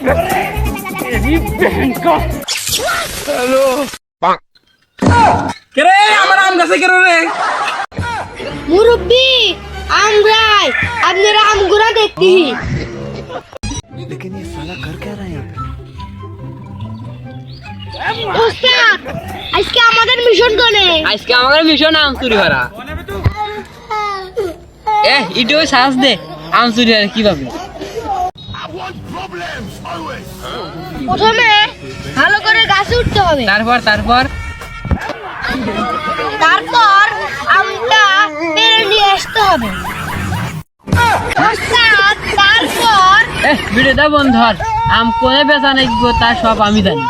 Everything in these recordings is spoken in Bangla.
तेरी बहन का हेलो কেরে আমার আম গাছে কেন রে? মুরব্বি আমরাই আপনারা আমগুলা দেখি। लेकिन ये साला कर क्या रहा है यहाँ पे? ওস্তাদ আজকে আমাদের মিশন কোনে? আজকে আমাদের মিশন আম চুরি করা। ইটো সাহস দে আম চুরি করে কিভাবে? প্রথমে ভালো করে গাছে উঠতে হবে, তারপর তারপর আমটা পেরে নিয়ে আসতে হবে। ওস্তাদ তারপর ভিডিওটা বন্ধ ধর। আম কোনে বেচা নাকি তা সব আমি জানি।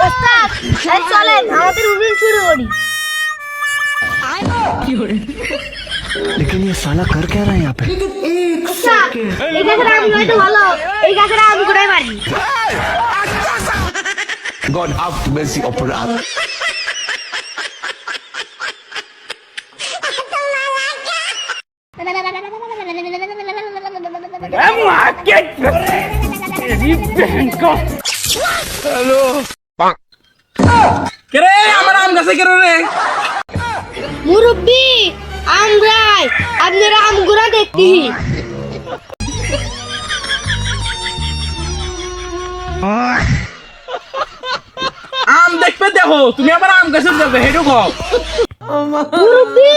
ওস্তাদ এই চলেন আমাদের উড়িন শুরু করি। लेकिन ये साला कर क्या रहा है यहाँ पे? ওস্তাদ এই গাছের আম হয়তো ভালো, এই গাছের আম গুড়াই মারি। God have mercy upon us. मार के तेरी बहन का हेलो কেরে আমার আম গাছে কেন রে? মুরব্বি আমরাই আপনারা আমগুলা দেখি। আম দেখবে দেখো, তুমি আমার আম গাছে দেখবে হেঁটু খাও। মুরব্বি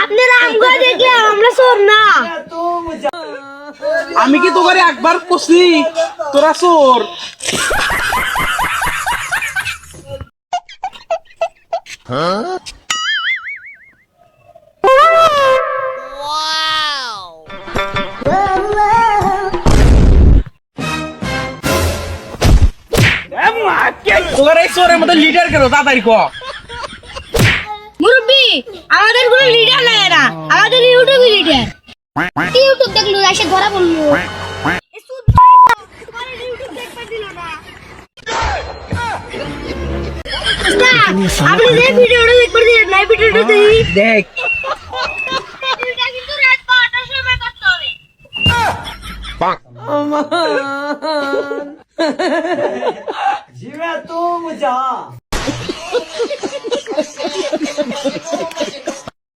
আপনারা আমগুলা দেখলে আমরা চোর না। আমি কি তোকে একবার কষি তোরা চোর? मार के তোকে এই চোরের মধ্যে লিডার কেন তাড়াতাড়ি কর। মুরব্বি আমাদের কোনো লিডার লাগে না, আমাদের ইউটিউব লিডার। ইউটিউব দেখলো এসে ধরা পড়লো। আপনি যে ভিডিওটা দেখতে দিলেন না, ভিডিওটা দেখি দেখ এটা কিন্তু রাত 12টার সময় করতে হবে। जीवा तुम जा